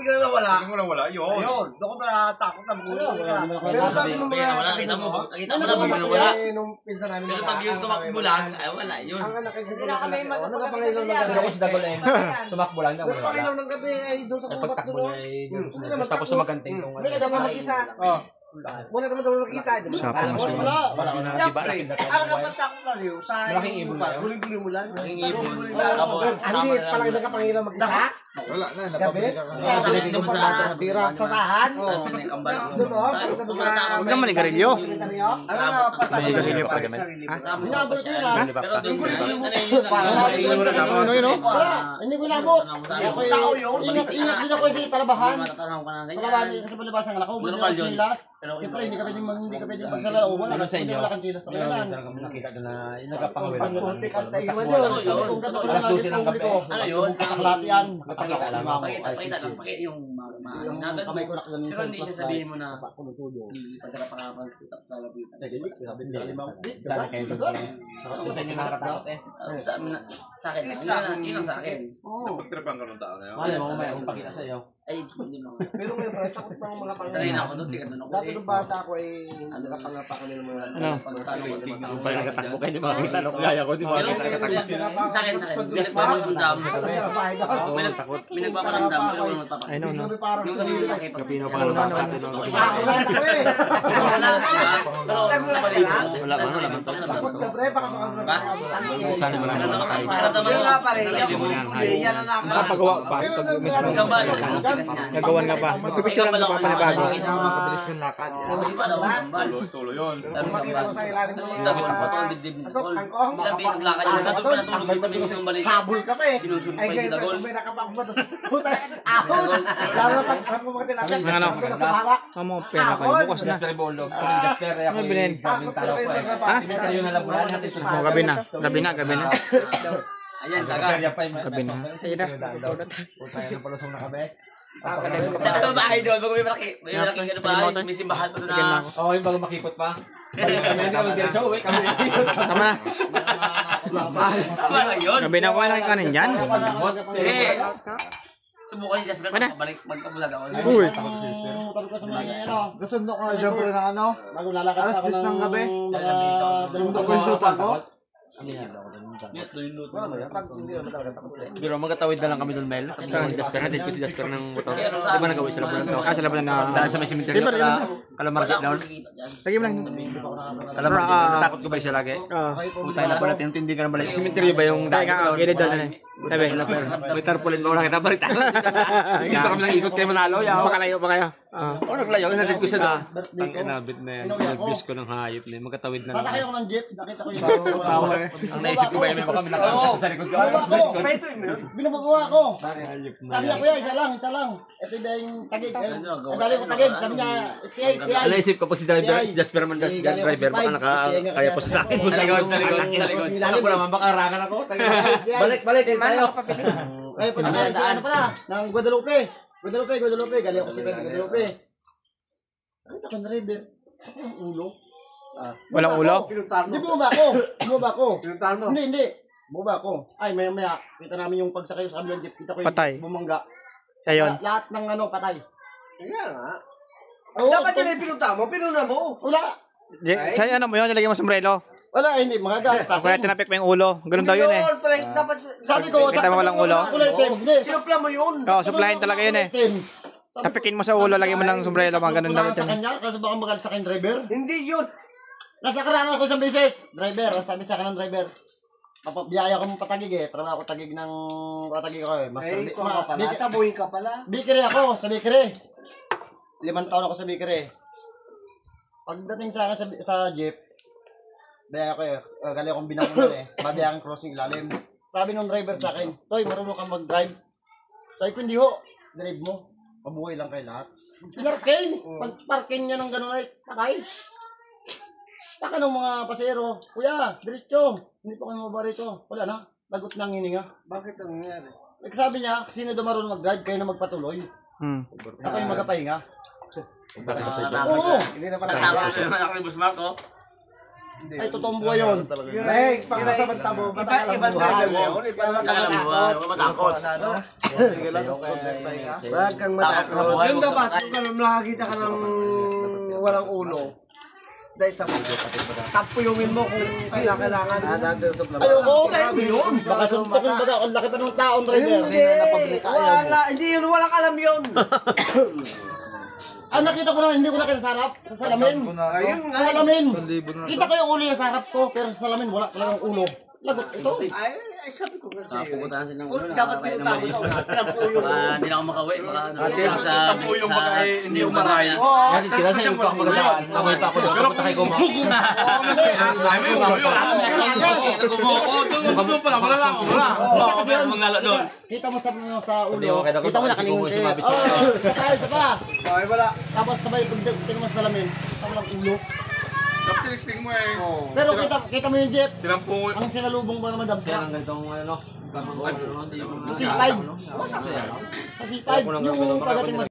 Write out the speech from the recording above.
bigla na wala. Bigla wala, yun. Ayun, doon ko na takot na bugulong. Pero sabi mo mga Nakita mo mo, na wala. nung pinsan namin Pero pag yung tumakbo lang, ay wala yun. ang anak ay Hindi na kami nagpapangilaw ng gabi. Pero kung si Dagoleng, tumakbo lang niya, wala. Nagpapangilaw ng gabi ay doon sa kubat Pagtakbo doon. niya ay tapos sumaganting kung Wala naman mag-isa. Wala naman daw nakita. Wala. Siyempre, ang kapatakot na rin sa Malaking ibon na yun. guling-guling mo lang. Malaking ibon. Tapos, Hindi pala nagpapangilaw mag-isa. Wala na, Gabi? Sabi Doon pa sa bira sa sahan. Doon o. Huwag naman igarilyo. ano nga patakot May garilyo pa sa naman. sarili mo? Hinabol ko yun ha. Pero yung guling-guling mo Ano yun, oh? Wala. Hindi ko inabot. Tao yun. Ingat din ako sa talabahan. Matatanong ka na ganyan. Talabahan kasi palabasan ka. Kung Normal hindi yun. silas. Pero Siyempre, hindi ka pwedeng magsala. Wala Meron sa inyo. wala kang silas sa kailangan. nakita doon na yung nagkapangawin. Pag-contact at taiwan Kung yun. gato ko Alas lang 12 ng gabi. Ano yun? Sa kalatian. Napakita lang ako. Pakita lang, pakita yung Yung kamay ko nakaganon pero hindi siya sabihin mo na Tulo-tulo. pagka pakapan sa kitap sa lapitan. Sabi nila limang. Sana kayo doon. Sa inyo nakakatakot eh. Sa akin, yun ang sa akin. Napagtripan ka ng tao na yun. Malay mo, may akong pakita sa iyo. Ay, hindi mo. Pero may friends, takot ng mga Sanay na pangalan. ako doon, tikat doon ako. Dati nung bata ako ay nakapangapa kami ng mga... Ano? Yung pala nagkatakbo kayo, di makakita. Kaya ko, di Pero makakita. Nagkatakbo sila. sa akin, may nagpaparamdam. May nagpaparamdam, pero wala magpaparamdam. Ay, no, no. Sabi parang Yung sa sabi sarili. mo, nakipag- Kapino pa lang bata natin. Wala na kami. Wala na sila. Pero Wala man. Takot ka pre, baka makakita. Sana mo lang makakain. Yun nga pala, yan guling-guling. Yan ang nakakatawa. Nakapagawa pa. Nagawan ka pa. Magpipis ka lang pa panibago. Makabilis yung lakad. Tulo yun. Makita ko sa ilalim ng Sabi ko pa ang dibdib ni Dagol. Sabi ng lakad yung sa doon natulog yung sabi ng balik. habol ka pa eh. Sinusunod pa Ay, yung ganyan, Dagol. may nakapakbo doon. Puta, ahon. Lalo na pag mo mga tilapia. Ano? Doon sa hawak. Amo, pera ko. Bukas na. Jasper Bolo. Jasper, ako Ano bilhin? gabing talo ko eh. Ha? Ito yung nalaburan natin. Oh, gabi na. Gabi na. Ayan, Jasper, saga. yan pa yung Gabi na. Sige na. Puta yan ang palusong na kabe. Ito bahay doon, bago may malaki. May malaki ano ba? May simbahan pa doon na. Oo, yung bago makipot pa. Hindi kami diretso uwi. Kami Tama na. Tama lang yun. Gabi na ko lang kanin dyan. Eh, subukan si Jasper Ano? balik magkabulag ako. Uy. Tanong ko sa mga ano. Susundo ko na dyan pero na ano. Bago lalakad Alas ako 10 ng gabi. dalawang Ako yung supa ko. Pero magkatawid na lang kami doon, Mel. Kami Jasper natin ko si Jasper ng motor. Di ba nagawa sila po to? Ah, sa laban na. Dahil sa may cemetery Di ba, di ba? Kalamargit down. Lagi mo lang. Kalamargit. Natakot ko ba siya lagi? Putay na pala, hindi ka na balik. Cemetery ba yung Dahil ka, gilid doon na. Tabi. May tarpaulin ba wala kita balik? Dito kami lang ikot kayo Manalo. Makalayo pa kayo. O naglayo, hinatid ko siya doon. Ang inabit na yan. Nag-views ko ng hayop na yan. Magkatawid na lang. Pasakay ako ng jeep, nakita ko yung Power. Ang naisip ko ba yun, may baka may nakakita sa likod ko. binabagawa ko. Hayop na Sabi niya, kuya, isa lang. Ito yung tagig. Dali ko tagig. Sabi niya, Ang naisip ko pag si driver, Jasper man driver, baka nakakaya po sa akin. Sa likod. Alam ko naman, baka arangan ako. Balik kayo tayo. Kaya pa na si ano pala, ng Guadalupe. Galing ako si Guadalupe. Ano ito kang river? Ang ulo. Walang ulo? Hindi, bumaba ako. Pinuntahan mo. Hindi. Bumaba ako. Ay, maya. Kita namin yung pagsakay sa kabilang jeep. Kita ko yung Patay. bumangga. Siya yun. Lahat ng ano, patay. Kaya nga. Oo, Dapat yun yung pinuntahan mo. Pinuna mo. Wala. Siya ano mo yun, nilagay mo sombrero. Wala, hindi. Mga gas. So, kaya tinapik mo yung ulo. Ganun daw yun eh. Dapat, Sabi ko, Kita mo walang ulo? Kulay itim. Hindi. sinupla mo yun. Oo, supplyin talaga yun eh. Tapikin mo sa ulo, lagay mo ng sombrero, mga ganun daw Sa yun. kanya, kasi baka magal sa akin driver. Hindi yun. Nasa karana ako isang beses. Driver, ang sabi sa akin ng driver. Biyaya ko mong patagig eh. Trabaho ko tagig ng patagig ko eh. Eh, kung ka pala. Sabuhin ka pala. Bikiri ako, sa Bikiri. 5 taon ako sa Bikiri. Pagdating sa akin sa jeep, dahil ako eh, galing akong binangunan eh. Babiyang crossing ilalim. Sabi nung driver sa akin, Toy, marunong kang mag-drive. Sabi ko, hindi ho. Drive mo. Mabuhay lang kayo lahat. Pinarking. Pag-parking niya ng gano'n ay patay. Taka ng mga pasero, kuya, diretso. Hindi pa kayo mababa rito. Wala na. Lagot ng hininga. Bakit ang nangyari? Sabi niya, sino daw marunong mag-drive, kayo na magpatuloy. Ako yung magapahinga. Oo. Hindi na pala. Natawa ko naman ako ni Boss Marco. Ay, totoong buhay yun. May pagkasamanta mo, matagal ang buhay. Alam mo, huwag matakot. Huwag kang matakot. Yung dapat, kung nakakita ka ng walang ulo, dahil sa tapuyungin mo kung kailangan. Ayoko. Grabe yun. Baka suntukin baga, ang laki pa ng taon, driver. Hindi yun, walang alam yun. Ah, nakita ko na, hindi ko nakita sa harap, sa salamin. Ayun nga. Sa salamin. Kita ko yung ulo niya sa harap ko, pero sa salamin wala talagang ulo. Lagot ito. Ay, sabi ko nga sa'yo. Pupuntahan sila ng Kung dapat pinunta mo sa una, pinapuyong mo. Hindi na ako makauwi. Baka sa... Tapuyong baka hindi umaray. Yan, sila sa yung pagkakagalaan. Amoy pa ako doon. Pero kung ko Ay, may ulo yun. Oo, doon pala, malalaman mo na. Kita kasi yun. Manglalo doon. Kita mo sa Hindi ulo. mo kita Kita mo nakalingon siya. Isa pa. Ay, wala. Tapos sabay pagdating mo sa salamin, kita mo lang ulo. Kapilisting mo eh. Pero kita mo yung jeep. Tinampungot. Ang sinalubong mo naman dump truck. ganitong ano. Kasi 5. Kasi 5. Yung pagdating mo